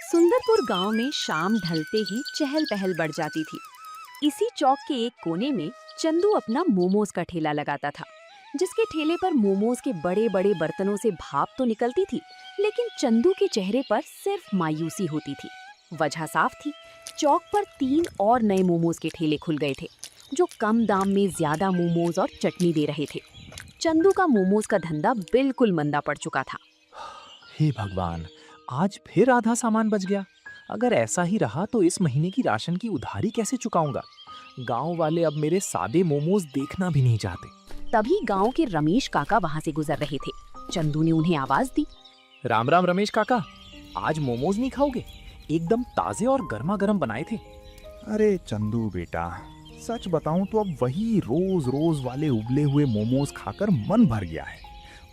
सुंदरपुर गांव में शाम ढलते ही चहल पहल बढ़ जाती थी। इसी चौक के एक कोने में चंदू अपना मोमोज का ठेला लगाता था, जिसके ठेले पर मोमोज के बड़े बड़े बर्तनों से भाप तो निकलती थी, लेकिन चंदू के चेहरे पर सिर्फ मायूसी होती थी। वजह साफ थी, चौक पर 3 और नए मोमोज के ठेले खुल गए थे, जो कम दाम में ज्यादा मोमोज और चटनी दे रहे थे। चंदू का मोमोज का धंधा बिल्कुल मंदा पड़ चुका था। हे भगवान, आज फिर आधा सामान बच गया। अगर ऐसा ही रहा तो इस महीने की राशन की उधारी कैसे चुकाऊंगा? गांव वाले अब मेरे सादे मोमोज देखना भी नहीं चाहते। तभी गांव के रमेश काका वहां से गुजर रहे थे। चंदू ने उन्हें आवाज दी। राम राम रमेश काका, आज मोमोज नहीं खाओगे? एकदम ताजे और गर्मा गर्म बनाए थे। अरे चंदू बेटा, सच बताऊं तो अब वही रोज रोज वाले उबले हुए मोमोज खाकर मन भर गया है।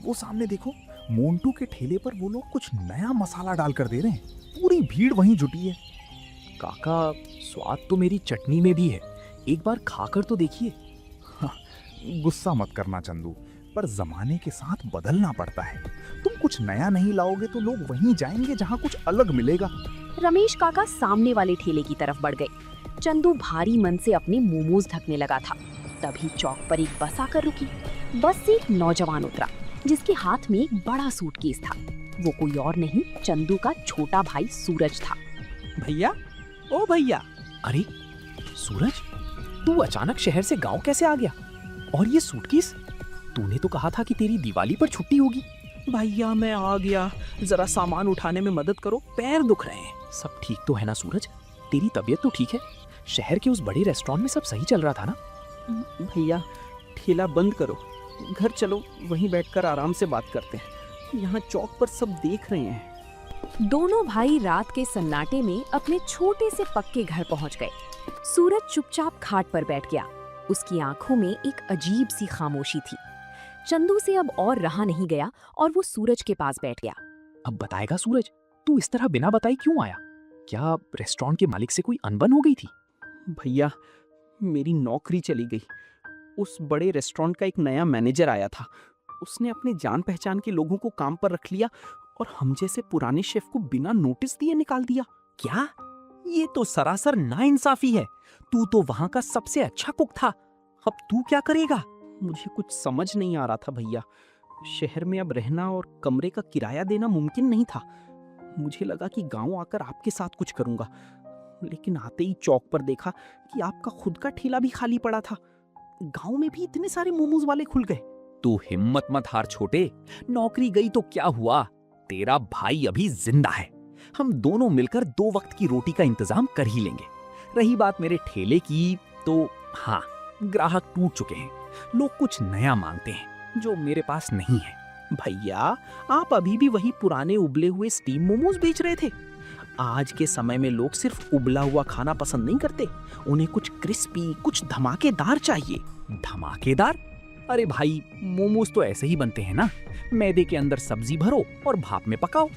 वो सामने देखो, मोंटू के ठेले पर वो लोग कुछ नया मसाला डालकर दे रहे हैं। पूरी भीड़ वहीं जुटी है। काका, स्वाद तो मेरी चटनी में भी है, एक बार खाकर तो देखिए। गुस्सा मत करना चंदू, पर जमाने के साथ बदलना पड़ता है। तुम कुछ नया नहीं लाओगे तो लोग वहीं जाएंगे जहाँ कुछ अलग मिलेगा। रमेश काका सामने वाले ठेले की तरफ बढ़ गए। चंदू भारी मन से अपने मोमोज ढकने लगा था। तभी चौक पर एक बस आकर रुकी। बस से एक नौजवान उतरा, जिसके हाथ में एक बड़ा सूटकेस था। वो कोई और नहीं, चंदू का छोटा भाई सूरज था। भैया, ओ भैया। अरे सूरज, तू अचानक शहर से गांव कैसे आ गया? और ये सूटकेस? तूने तो कहा था कि तेरी दिवाली पर छुट्टी होगी। भैया मैं आ गया, जरा सामान उठाने में मदद करो, पैर दुख रहे हैं। सब ठीक तो है ना सूरज? तेरी तबीयत तो ठीक है? शहर के उस बड़े रेस्टोरेंट में सब सही चल रहा था ना? भैया ठेला बंद करो, घर चलो, वहीं बैठकर आराम से बात करते हैं। यहाँ चौक पर सब देख रहे हैं। दोनों भाई रात के सन्नाटे में अपने छोटे से पक्के घर पहुंच गए। सूरज चुपचाप खाट पर बैठ गया। उसकी आंखों में एक अजीब सी खामोशी थी। चंदू से अब और रहा नहीं गया और वो सूरज के पास बैठ गया। अब बताएगा सूरज, तू इस तरह बिना बताए क्यों आया? क्या रेस्टोरेंट के मालिक से कोई अनबन हो गई थी? भैया, मेरी नौकरी चली गई। उस बड़े रेस्टोरेंट का एक नया मैनेजर आया था। उसने अपने जान पहचान के लोगों को काम पर रख लिया और हम जैसे पुराने शेफ को बिना नोटिस दिए निकाल दिया। क्या? ये तो सरासर नाइंसाफी है। तू तो वहां का सबसे अच्छा कुक था, अब तू क्या करेगा? मुझे कुछ समझ नहीं आ रहा था भैया। शहर में अब रहना और कमरे का किराया देना मुमकिन नहीं था। मुझे लगा कि गांव आकर आपके साथ कुछ करूंगा, लेकिन आते ही चौक पर देखा कि आपका खुद का ठेला भी खाली पड़ा था। गांव में भी इतने सारे मोमोज वाले खुल गए। तू हिम्मत मत हार छोटे, नौकरी गई तो क्या हुआ? तेरा भाई अभी जिंदा है। हम दोनों मिलकर 2 वक्त की रोटी का इंतजाम कर ही लेंगे। रही बात मेरे ठेले की, तो हाँ, ग्राहक टूट चुके हैं। लोग कुछ नया मांगते हैं जो मेरे पास नहीं है। भैया, आप अभी भी वही पुराने उबले हुए स्टीम मोमोज बेच रहे थे। आज के समय में लोग सिर्फ उबला हुआ खाना पसंद नहीं करते, उन्हें कुछ क्रिस्पी, कुछ धमाकेदार चाहिए। धमाकेदार? अरे भाई, मोमोज तो ऐसे ही बनते हैं ना, मैदे के अंदर सब्जी भरो और भाप में पकाओ।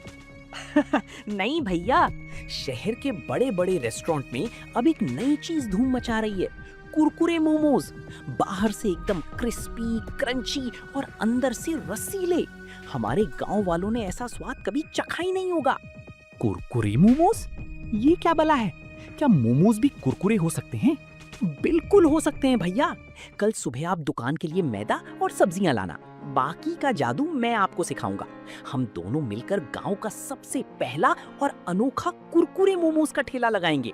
नहीं भैया, शहर के बड़े बड़े रेस्टोरेंट में अब एक नई चीज धूम मचा रही है, कुरकुरे मोमोज। बाहर से एकदम क्रिस्पी, क्रंची और अंदर से रसीले। हमारे गांव वालों ने ऐसा स्वाद कभी चखा ही नहीं होगा। कुरकुरे मोमोज? ये क्या बला है? क्या मोमोज भी कुरकुरे हो सकते हैं? बिल्कुल हो सकते हैं भैया। कल सुबह आप दुकान के लिए मैदा और सब्जियां लाना, बाकी का जादू मैं आपको सिखाऊंगा। हम दोनों मिलकर गांव का सबसे पहला और अनोखा कुरकुरे मोमोज का ठेला लगाएंगे।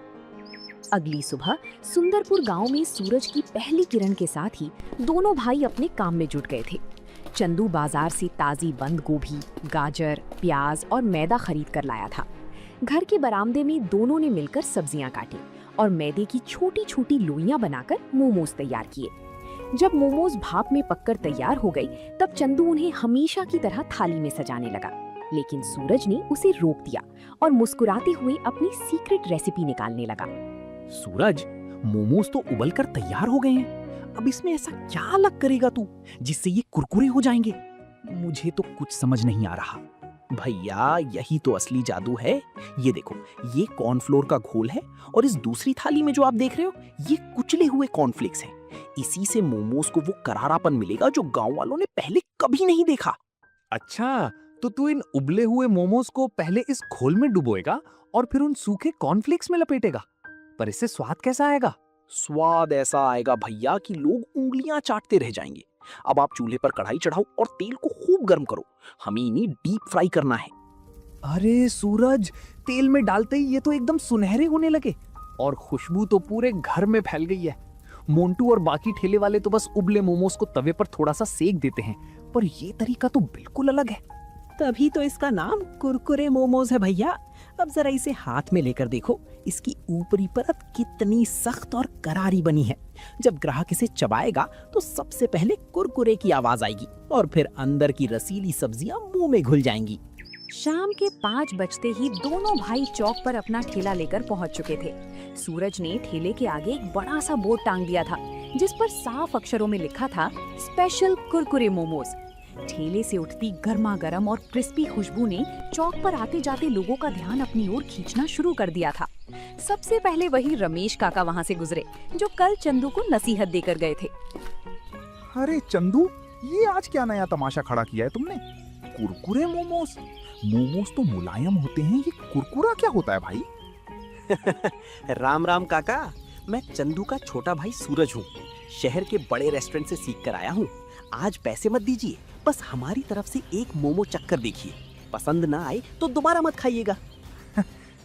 अगली सुबह सुंदरपुर गांव में सूरज की पहली किरण के साथ ही दोनों भाई अपने काम में जुट गए थे। चंदू बाजार से ताजी बंद गोभी, गाजर, प्याज और मैदा खरीद कर लाया था। घर के बरामदे में दोनों ने मिलकर सब्जियां काटी और मैदे की छोटी छोटी लोइयां बनाकर मोमोज तैयार किए। जब मोमोज भाप में पककर तैयार हो गई, तब चंदू उन्हें हमेशा की तरह थाली में सजाने लगा, लेकिन सूरज ने उसे रोक दिया और मुस्कुराते हुए अपनी सीक्रेट रेसिपी निकालने लगा। सूरज, मोमोज तो उबलकर तैयार हो गए हैं। अब इसमें ऐसा क्या अलग करेगा तू जिससे ये कुरकुरे हो जाएंगे? मुझे तो कुछ समझ नहीं आ रहा। भैया, यही तो असली जादू है। ये देखो, ये कॉर्नफ्लोर का घोल है और इस दूसरी थाली में जो आप देख रहे हो, ये कुचले हुए कॉर्नफ्लेक्स हैं। इसी से मोमोज को वो करारापन मिलेगा जो गांव वालों ने पहले कभी नहीं देखा। अच्छा, तो तू इन उबले हुए मोमोज को पहले इस घोल में डुबोएगा और फिर उन सूखे कॉर्नफ्लेक्स में लपेटेगा। पर इससे स्वाद कैसा आएगा? स्वाद ऐसा आएगा भैया कि लोग उंगलियां चाटते रह जाएंगे। अब आप चूल्हे पर कढ़ाई चढ़ाओ और तेल को खूब गर्म करो। हमें इन्हें डीप फ्राई करना है। अरे सूरज, तेल में डालते ही ये तो एकदम सुनहरे होने लगे और खुशबू तो पूरे घर में फैल गई है। मोंटू और बाकी ठेले वाले तो बस उबले मोमोज को तवे पर थोड़ा सा सेक देते हैं, पर ये तरीका तो बिल्कुल अलग है। तभी तो इसका नाम कुरकुरे मोमोज है भैया। अब जरा इसे हाथ में लेकर देखो, इसकी ऊपरी परत कितनी सख्त और करारी बनी है। जब ग्राहक इसे चबाएगा तो सबसे पहले कुरकुरे की आवाज आएगी और फिर अंदर की रसीली सब्जियां मुंह में घुल जाएंगी। शाम के 5 बजते ही दोनों भाई चौक पर अपना ठेला लेकर पहुंच चुके थे। सूरज ने ठेले के आगे एक बड़ा सा बोर्ड टांग दिया था जिस पर साफ अक्षरों में लिखा था स्पेशल कुरकुरे मोमोज। ठेले से उठती गर्मा गर्म और क्रिस्पी खुशबू ने चौक पर आते जाते लोगों का ध्यान अपनी ओर खींचना शुरू कर दिया था। सबसे पहले वही रमेश काका वहाँ से गुजरे जो कल चंदू को नसीहत देकर गए थे। अरे चंदू, ये आज क्या नया तमाशा खड़ा किया है तुमने? कुरकुरे मोमोज? मोमोज तो मुलायम होते हैं, ये कुरकुरा क्या होता है भाई? राम राम काका, मैं चंदू का छोटा भाई सूरज हूँ। शहर के बड़े रेस्टोरेंट से सीख कर आया हूँ। आज पैसे मत दीजिए, बस हमारी तरफ से एक मोमो चक्कर देखिए। पसंद ना आए तो दोबारा मत खाइएगा।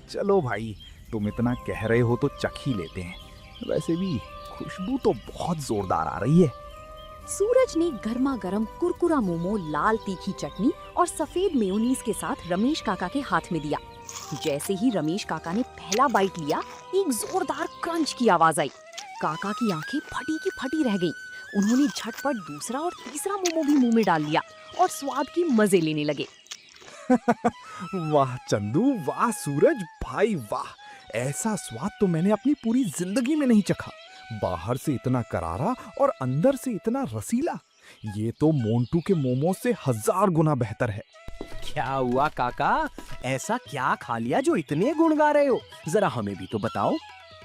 चलो भाई, तुम इतना कह रहे हो तो चख ही लेते हैं। वैसे भी खुशबू तो बहुत जोरदार आ रही है। सूरज ने गर्मा गर्म कुरकुरा मोमो लाल तीखी चटनी और सफेद मेयोनीज के साथ रमेश काका के हाथ में दिया। जैसे ही रमेश काका ने पहला बाइट लिया, एक जोरदार क्रंच की आवाज आई। काका की आंखें फटी की फटी रह गईं। उन्होंने झटपट दूसरा और तीसरा मोमो भी मुंह में डाल लिया और स्वाद की मजे लेने लगे। वाह चंदू, वाह सूरज भाई, वाह! ऐसा स्वाद तो मैंने अपनी पूरी जिंदगी में नहीं चखा। बाहर से इतना करारा और अंदर से इतना रसीला। ये तो मोंटू के मोमोज से 1000 गुना बेहतर है। क्या हुआ काका, ऐसा क्या खा लिया जो इतने गुण गा रहे हो? जरा हमें भी तो बताओ।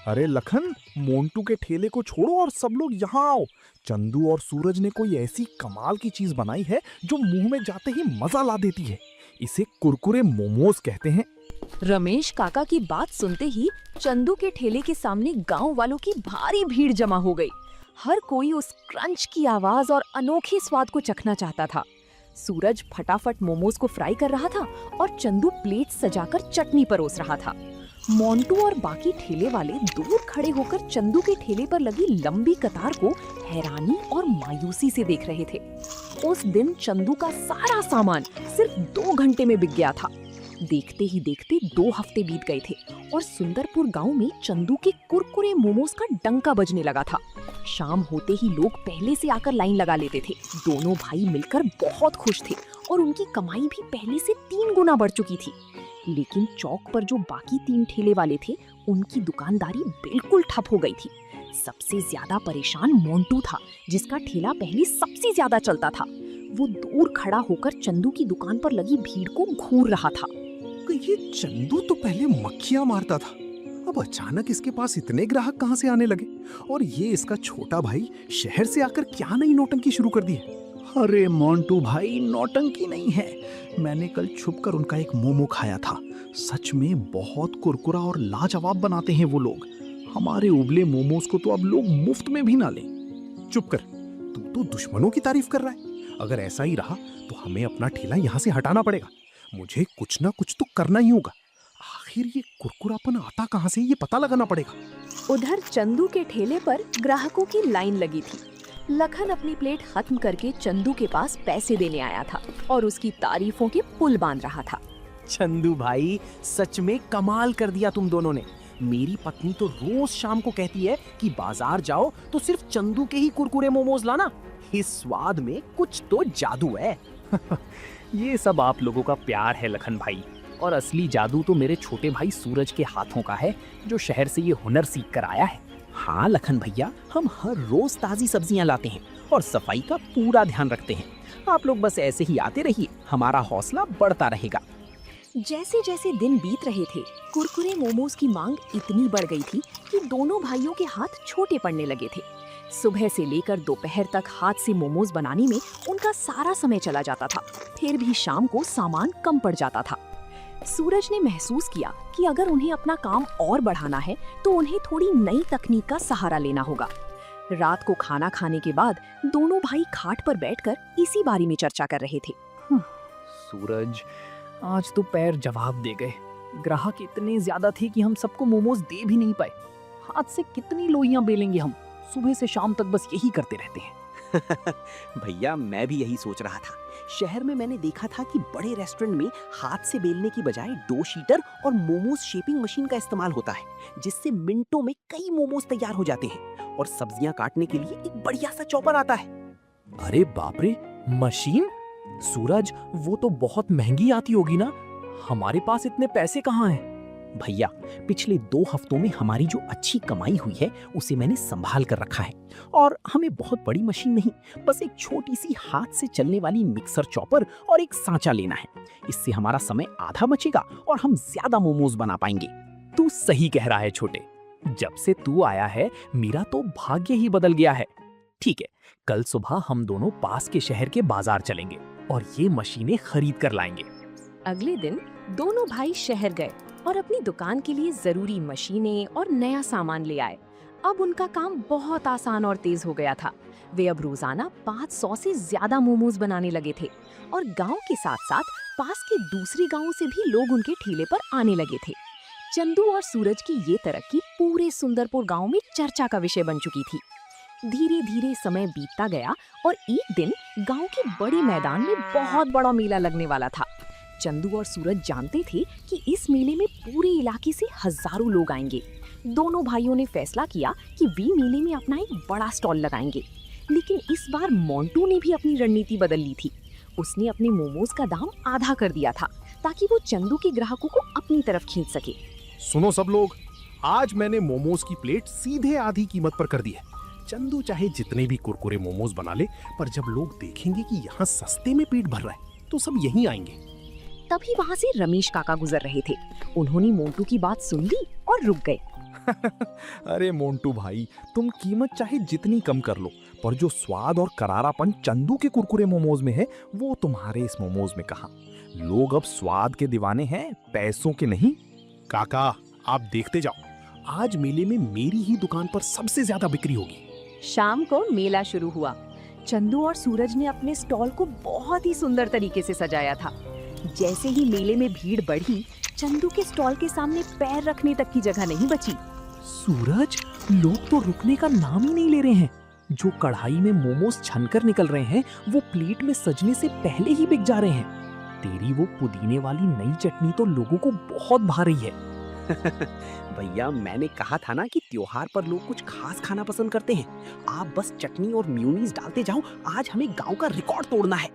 अरे लखन, मोंटू के ठेले को छोड़ो और सब लोग यहाँ आओ। चंदू और सूरज ने कोई ऐसी कमाल की चीज बनाई है जो मुंह में जाते ही मजा ला देती है। इसे कुरकुरे मोमोज कहते हैं। रमेश काका की बात सुनते ही चंदू के ठेले के सामने गांव वालों की भारी भीड़ जमा हो गई। हर कोई उस क्रंच की आवाज और अनोखे स्वाद को चखना चाहता था। सूरज फटाफट मोमोज को फ्राई कर रहा था और चंदू प्लेट सजाकर चटनी परोस रहा था। मोंटू और बाकी ठेले वाले दूर खड़े होकर चंदू के ठेले पर लगी लंबी कतार को हैरानी और मायूसी से देख रहे थे। उस दिन चंदू का सारा सामान सिर्फ 2 घंटे में बिक गया था। देखते ही देखते 2 हफ्ते बीत गए थे और सुंदरपुर गांव में चंदू के कुरकुरे मोमोज का डंका बजने लगा था। शाम होते ही लोग पहले से आकर लाइन लगा लेते थे। दोनों भाई मिलकर बहुत खुश थे और उनकी कमाई भी पहले से 3 गुना बढ़ चुकी थी। लेकिन चौक पर जो बाकी 3 ठेले वाले थे, उनकी दुकानदारी बिल्कुल ठप हो गई थी। सबसे ज्यादा परेशान मोंटू था, जिसका ठेला पहले सबसे ज्यादा चलता था। वो दूर खड़ा होकर चंदू की दुकान पर लगी भीड़ को घूर रहा था। ये चंदू तो पहले मक्खियां मारता था, अब अचानक इसके पास इतने ग्राहक कहां से आने लगे? और ये इसका छोटा भाई शहर से आकर क्या नई नौटंकी शुरू कर दी है? अरे मोंटू भाई, नौटंकी नहीं है। मैंने कल छुपकर उनका एक मोमो खाया था। सच में बहुत कुरकुरा और लाजवाब बनाते हैं वो लोग। हमारे उबले मोमोज को तो अब लोग मुफ्त में भी ना लें। चुप कर, तू तो दुश्मनों की तारीफ कर रहा है। अगर ऐसा ही रहा तो हमें अपना ठेला यहाँ से हटाना पड़ेगा। मुझे कुछ ना कुछ तो करना ही होगा। आखिर ये कुरकुरापन आता कहाँ से, ये पता लगाना पड़ेगा। उधर चंदू के ठेले पर ग्राहकों की लाइन लगी थी। लखन अपनी प्लेट खत्म करके चंदू के पास पैसे देने आया था और उसकी तारीफों के पुल बांध रहा था। चंदू भाई, सच में कमाल कर दिया तुम दोनों ने। मेरी पत्नी तो रोज शाम को कहती है कि बाजार जाओ तो सिर्फ चंदू के ही कुरकुरे मोमोज लाना। इस स्वाद में कुछ तो जादू है। ये सब आप लोगों का प्यार है लखन भाई, और असली जादू तो मेरे छोटे भाई सूरज के हाथों का है, जो शहर से ये हुनर सीख कर आया है। हाँ लखन भैया, हम हर रोज ताजी सब्जियां लाते हैं और सफाई का पूरा ध्यान रखते हैं। आप लोग बस ऐसे ही आते रहिए, हमारा हौसला बढ़ता रहेगा। जैसे जैसे दिन बीत रहे थे, कुरकुरे मोमोज की मांग इतनी बढ़ गई थी कि दोनों भाइयों के हाथ छोटे पड़ने लगे थे। सुबह से लेकर दोपहर तक हाथ से मोमोज बनाने में उनका सारा समय चला जाता था। फिर भी शाम को सामान कम पड़ जाता था। सूरज ने महसूस किया कि अगर उन्हें अपना काम और बढ़ाना है तो उन्हें थोड़ी नई तकनीक का सहारा लेना होगा। रात को खाना खाने के बाद दोनों भाई खाट पर बैठकर इसी बारे में चर्चा कर रहे थे। सूरज, आज तो पैर जवाब दे गए। ग्राहक इतने ज्यादा थे कि हम सबको मोमोज दे भी नहीं पाए। हाथ से कितनी लोइयां बेलेंगे हम? सुबह से शाम तक बस यही करते रहते हैं। भैया, मैं भी यही सोच रहा था। शहर में मैंने देखा था कि बड़े रेस्टोरेंट में हाथ से बेलने की बजाय डो शीटर और मोमोज शेपिंग मशीन का इस्तेमाल होता है, जिससे मिनटों में कई मोमोज तैयार हो जाते हैं। और सब्जियां काटने के लिए एक बढ़िया सा चॉपर आता है। अरे बाप रे, मशीन? सूरज, वो तो बहुत महंगी आती होगी ना? हमारे पास इतने पैसे कहाँ हैं? भैया, पिछले 2 हफ्तों में हमारी जो अच्छी कमाई हुई है उसे मैंने संभाल कर रखा है। और हमें बहुत बड़ी मशीन नहीं, बस एक छोटी सी हाथ से चलने वाली मिक्सर चॉपर और एक सांचा लेना है। इससे हमारा समय आधा बचेगा और हम ज्यादा मोमोज बना पाएंगे। तू सही कह रहा है छोटे। जब से तू आया है मेरा तो भाग्य ही बदल गया है। ठीक है, कल सुबह हम दोनों पास के शहर के बाजार चलेंगे और ये मशीनें खरीद कर लाएंगे। अगले दिन दोनों भाई शहर गए और अपनी दुकान के लिए जरूरी मशीनें और नया सामान ले आए। अब उनका काम बहुत आसान और तेज हो गया था। वे अब रोजाना 500 से ज्यादा मोमोज बनाने लगे थे और गांव के साथ साथ पास के दूसरे गांवों से भी लोग उनके ठेले पर आने लगे थे। चंदू और सूरज की ये तरक्की पूरे सुंदरपुर गांव में चर्चा का विषय बन चुकी थी। धीरे धीरे समय बीतता गया और एक दिन गांव के बड़े मैदान में बहुत बड़ा मेला लगने वाला था। चंदू और सूरज जानते थे कि इस मेले में पूरे इलाके से हजारों लोग आएंगे। दोनों भाइयों ने फैसला किया कि वे मेले में अपना एक बड़ा स्टॉल लगाएंगे। लेकिन इस बार मोंटू ने भी अपनी रणनीति बदल ली थी। उसने अपने मोमोज का दाम आधा कर दिया था ताकि वो चंदू के ग्राहकों को अपनी तरफ खींच सके। सुनो सब लोग, आज मैंने मोमोज की प्लेट सीधे आधी कीमत पर कर दी है। चंदू चाहे जितने भी कुरकुरे मोमोज बना ले, पर जब लोग देखेंगे कि यहाँ सस्ते में पेट भर रहा है तो सब यहीं आएंगे। तभी वहाँ से रमेश काका गुजर रहे थे। उन्होंने मोंटू की बात सुन ली और रुक गए। अरे मोंटू भाई, तुम कीमत चाहे जितनी कम कर लो, पर जो स्वाद और करारापन चंदू के कुरकुरे मोमोज में है वो तुम्हारे इस मोमोज में कहाँ। लोग अब स्वाद के दीवाने हैं, पैसों के नहीं। काका, आप देखते जाओ, आज मेले में मेरी ही दुकान पर सबसे ज्यादा बिक्री होगी। शाम को मेला शुरू हुआ। चंदू और सूरज ने अपने स्टॉल को बहुत ही सुंदर तरीके से सजाया था। जैसे ही मेले में भीड़ बढ़ी, चंदू के स्टॉल के सामने पैर रखने तक की जगह नहीं बची। सूरज, लोग तो रुकने का नाम ही नहीं ले रहे हैं। जो कढ़ाई में मोमोज छनकर निकल रहे हैं वो प्लेट में सजने से पहले ही बिक जा रहे हैं। तेरी वो पुदीने वाली नई चटनी तो लोगों को बहुत भा रही है। भैया, मैंने कहा था ना कि त्योहार पर लोग कुछ खास खाना पसंद करते हैं। आप बस चटनी और मेयोनीज डालते जाओ। आज हमें गांव का रिकॉर्ड तोड़ना है।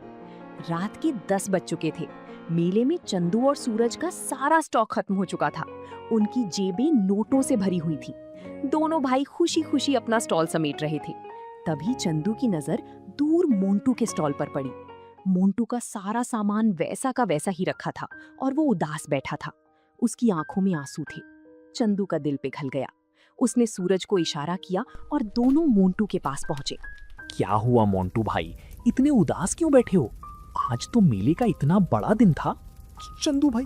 रात के 10 बज चुके थे। मेले में चंदू और सूरज का सारा स्टॉक खत्म हो चुका था। उनकी जेबें नोटों से भरी हुई थी। दोनों भाई खुशी खुशी अपना स्टॉल समेट रहे थे। तभी चंदू की नजर दूर मोंटू के स्टॉल पर पड़ी। मोंटू का सारा सामान वैसा का वैसा ही रखा था और वो उदास बैठा था। उसकी आंखों में आंसू थे। चंदू का दिल पिघल गया। उसने सूरज को इशारा किया और दोनों मोंटू के पास पहुंचे। क्या हुआ मोंटू भाई, इतने उदास क्यों बैठे हो? आज तो मेले का इतना बड़ा दिन था। चंदू भाई,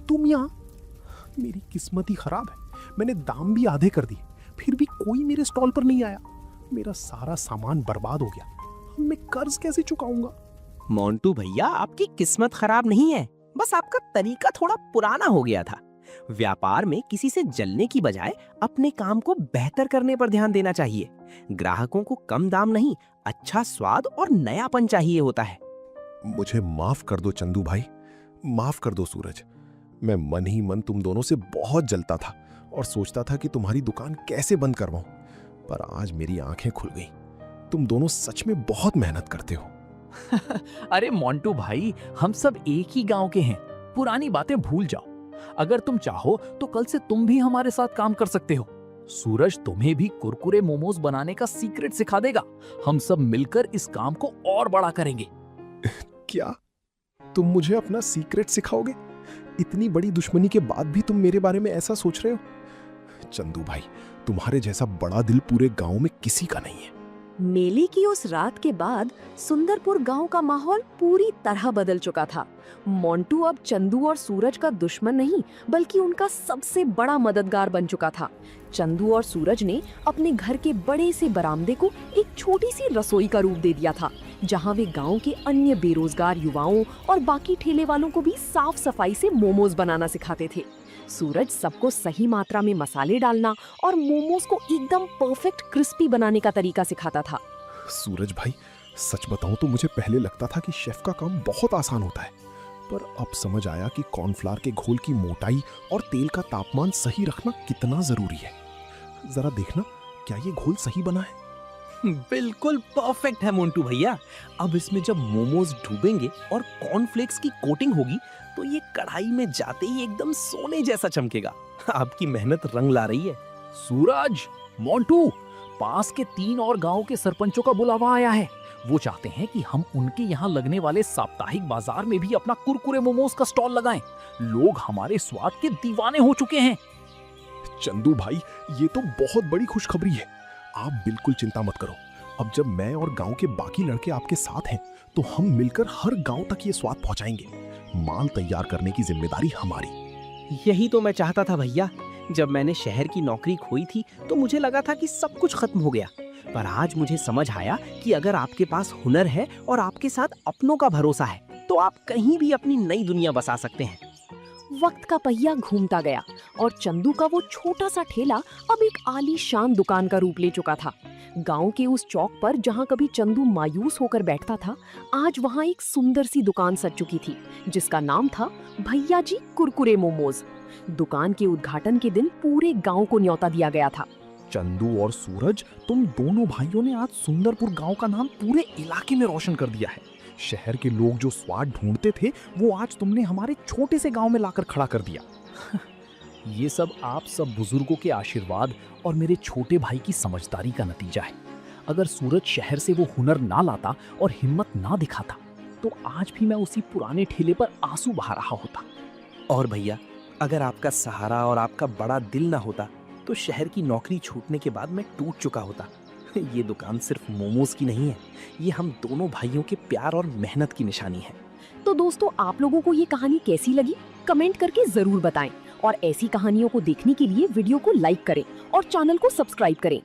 तुम यहाँ? मेरी किस्मत ही खराब है। मैंने दाम भी आधे कर दिए, फिर भी कोई मेरे स्टॉल पर नहीं आया। मेरा सारा सामान बर्बाद हो गया। मैं कर्ज कैसे चुकाऊंगा? मोंटू भैया, आपकी किस्मत खराब नहीं है, बस आपका तरीका थोड़ा पुराना हो गया था। व्यापार में किसी से जलने की बजाय अपने काम को बेहतर करने पर ध्यान देना चाहिए। ग्राहकों को कम दाम नहीं, अच्छा स्वाद और नयापन चाहिए होता है। मुझे माफ कर दो चंदू भाई, माफ कर दो सूरज। मैं मन ही मन तुम दोनों से बहुत जलता था और सोचता था कि तुम्हारी दुकान कैसे बंद करवाऊं, पर आज मेरी आंखें खुल गईं। तुम दोनों सच में बहुत मेहनत करते हो। अरे मोंटू भाई, हम सब एक ही गांव के हैं। पुरानी बातें भूल जाओ। अगर तुम चाहो तो कल से तुम भी हमारे साथ काम कर सकते हो। सूरज तुम्हें भी कुरकुरे मोमोज बनाने का सीक्रेट सिखा देगा। हम सब मिलकर इस काम को और बड़ा करेंगे। क्या तुम मुझे अपना सीक्रेट सिखाओगे? इतनी बड़ी दुश्मनी के बाद भी तुम मेरे बारे में ऐसा सोच रहे हो? चंदू भाई, तुम्हारे जैसा बड़ा दिल पूरे गांव में किसी का नहीं है। मेले की उस रात के बाद सुंदरपुर गांव का माहौल पूरी तरह बदल चुका था। मोंटू अब चंदू और सूरज का दुश्मन नहीं, बल्कि उनका सबसे बड़ा मददगार बन चुका था। चंदू और सूरज ने अपने घर के बड़े से बरामदे को एक छोटी सी रसोई का रूप दे दिया था, जहां वे गांव के अन्य बेरोजगार युवाओं और बाकी ठेले वालों को भी साफ सफाई से मोमोज बनाना सिखाते थे। सूरज सबको सही मात्रा में मसाले डालना और मोमोज को एकदम परफेक्ट क्रिस्पी बनाने का तरीका सिखाता था। सूरज भाई, सच बताऊं तो मुझे पहले लगता था कि शेफ का काम बहुत आसान होता है, पर अब समझ आया कि कॉर्नफ्लावर के घोल की मोटाई और तेल का तापमान सही रखना कितना जरूरी है। जरा देखना, क्या ये घोल सही बना है? बिल्कुल परफेक्ट है मोंटू भैया। अब इसमें जब मोमोज डूबेंगे और कॉर्नफ्लेक्स की कोटिंग होगी तो ये कढ़ाई में जाते ही एकदम सोने जैसा चमकेगा। आपकी मेहनत रंग ला रही है। सूरज, मोंटू, पास के 3 और गांव के सरपंचों का बुलावा आया है। वो चाहते हैं कि हम उनके यहाँ लगने वाले साप्ताहिक बाजार में भी अपना कुरकुरे मोमोज का स्टॉल लगाएं। लोग हमारे स्वाद के दीवाने हो चुके हैं। चंदू भाई, ये तो बहुत बड़ी खुशखबरी है। आप बिल्कुल चिंता मत करो। अब जब मैं और गांव के बाकी लड़के आपके साथ हैं, तो हम मिलकर हर गांव तक ये स्वाद पहुंचाएंगे। माल तैयार करने की जिम्मेदारी हमारी। यही तो मैं चाहता था भैया। जब मैंने शहर की नौकरी खोई थी तो मुझे लगा था कि सब कुछ खत्म हो गया, पर आज मुझे समझ आया कि अगर आपके पास हुनर है और आपके साथ अपनों का भरोसा है तो आप कहीं भी अपनी नई दुनिया बसा सकते हैं। वक्त का पहिया घूमता गया और चंदू का वो छोटा सा ठेला अब एक आलीशान दुकान का रूप ले चुका था। गांव के उस चौक पर जहां कभी चंदू मायूस होकर बैठता था, आज वहां एक सुंदर सी दुकान सज चुकी थी, जिसका नाम था भैया जी कुरकुरे मोमोज। दुकान के उद्घाटन के दिन पूरे गांव को न्योता दिया गया था। चंदू और सूरज, तुम दोनों भाइयों ने आज सुंदरपुर गांव का नाम पूरे इलाके में रोशन कर दिया है। शहर के लोग जो स्वाद ढूंढते थे, वो आज तुमने हमारे छोटे से गांव में लाकर खड़ा कर दिया। ये सब आप सब बुजुर्गों के आशीर्वाद और मेरे छोटे भाई की समझदारी का नतीजा है। अगर सूरज शहर से वो हुनर ना लाता और हिम्मत ना दिखाता, तो आज भी मैं उसी पुराने ठेले पर आंसू बहा रहा होता। और भैया, अगर आपका सहारा और आपका बड़ा दिल ना होता तो शहर की नौकरी छूटने के बाद मैं टूट चुका होता। ये दुकान सिर्फ मोमोज की नहीं है, ये हम दोनों भाइयों के प्यार और मेहनत की निशानी है। तो दोस्तों, आप लोगों को ये कहानी कैसी लगी? कमेंट करके जरूर बताएं और ऐसी कहानियों को देखने के लिए वीडियो को लाइक करें और चैनल को सब्सक्राइब करें।